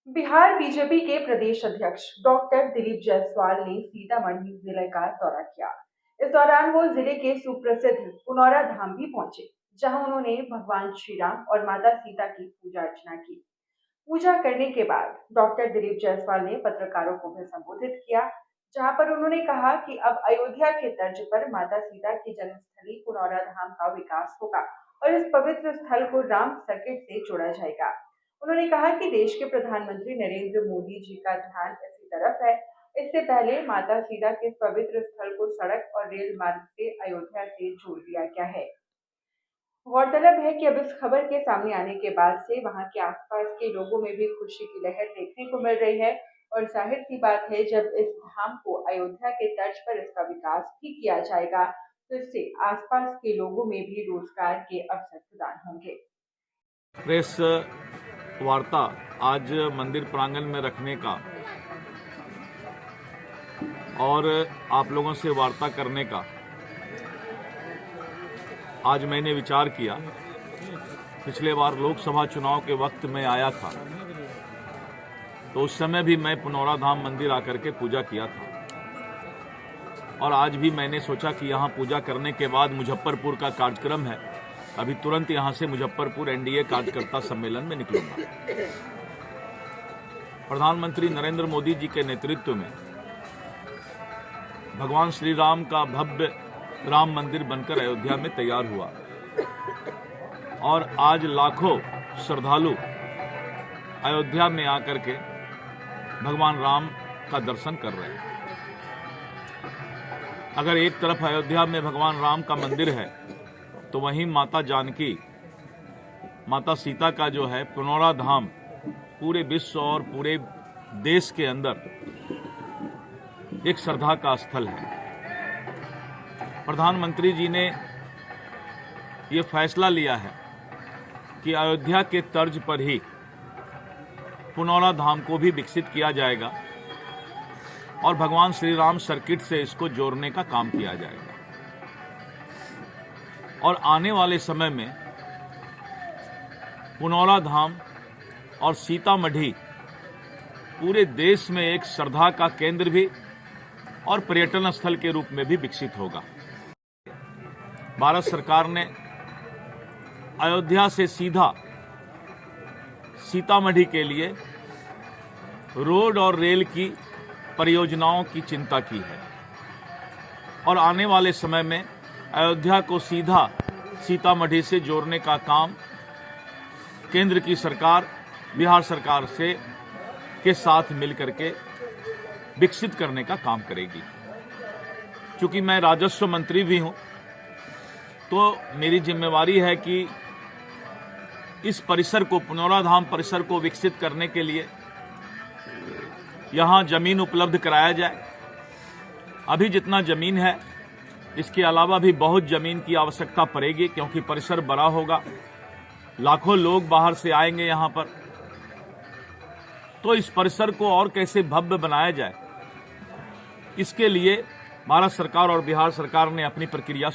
Bihar BJP के प्रदेश अध्यक्ष doctor Dilip Jaiswal ने सीतामढ़ी जिले का दौरा किया। इस दौरान वो जिले के सुप्रसिद्ध पुनौरा धाम भी पहुंचे, जहां उन्होंने भगवान श्री राम और माता सीता की पूजा अर्चना की। पूजा करने के बाद डॉक्टर दिलीप जायसवाल ने पत्रकारों को भी संबोधित किया, जहां पर उन्होंने कहा कि अब अयोध्या के तर्ज पर माता सीता की जन्मस्थली पुनौरा धाम का विकास होगा और इस पवित्र स्थल को राम सर्किट से जोड़ा जाएगा। उन्होंने कहा कि देश के प्रधानमंत्री नरेंद्र मोदी जी का ध्यान इसी तरफ है। इससे पहले माता सीता के इस पवित्र स्थल को सड़क और रेल मार्ग से अयोध्या से जोड़ दिया गया है। गौरतलब है कि अब इस खबर के सामने आने के बाद से वहां के आसपास के लोगों में भी खुशी की लहर देखने को मिल रही है और जाहिर सी बात है, जब इस धाम को अयोध्या के तर्ज पर इसका विकास भी किया जाएगा तो इससे आसपास के लोगों में भी रोजगार के अवसर प्रदान होंगे। प्रेस वार्ता आज मंदिर प्रांगण में रखने का और आप लोगों से वार्ता करने का आज मैंने विचार किया। पिछले बार लोकसभा चुनाव के वक्त मैं आया था तो उस समय भी मैं पुनौरा धाम मंदिर आकर के पूजा किया था और आज भी मैंने सोचा कि यहाँ पूजा करने के बाद मुजफ्फरपुर का कार्यक्रम है, अभी तुरंत यहाँ से मुजफ्फरपुर एनडीए कार्यकर्ता सम्मेलन में निकलूंगा। प्रधानमंत्री नरेंद्र मोदी जी के नेतृत्व में भगवान श्री राम का भव्य राम मंदिर बनकर अयोध्या में तैयार हुआ और आज लाखों श्रद्धालु अयोध्या में आकर के भगवान राम का दर्शन कर रहे हैं। अगर एक तरफ अयोध्या में भगवान राम का मंदिर है तो वहीं माता जानकी, माता सीता का जो है पुनौरा धाम पूरे विश्व और पूरे देश के अंदर एक श्रद्धा का स्थल है। प्रधानमंत्री जी ने ये फैसला लिया है कि अयोध्या के तर्ज पर ही पुनौरा धाम को भी विकसित किया जाएगा और भगवान श्री राम सर्किट से इसको जोड़ने का काम किया जाएगा और आने वाले समय में पुनौरा धाम और सीतामढ़ी पूरे देश में एक श्रद्धा का केंद्र भी और पर्यटन स्थल के रूप में भी विकसित होगा। भारत सरकार ने अयोध्या से सीधा सीतामढ़ी के लिए रोड और रेल की परियोजनाओं की चिंता की है और आने वाले समय में अयोध्या को सीधा सीतामढ़ी से जोड़ने का काम केंद्र की सरकार बिहार सरकार से के साथ मिलकर के विकसित करने का काम करेगी। चूंकि मैं राजस्व मंत्री भी हूं तो मेरी जिम्मेवारी है कि इस परिसर को, पुनौरा धाम परिसर को विकसित करने के लिए यहां जमीन उपलब्ध कराया जाए। अभी जितना जमीन है इसके अलावा भी बहुत जमीन की आवश्यकता पड़ेगी क्योंकि परिसर बड़ा होगा, लाखों लोग बाहर से आएंगे यहां पर। तो इस परिसर को और कैसे भव्य बनाया जाए, इसके लिए भारत सरकार और बिहार सरकार ने अपनी प्रक्रिया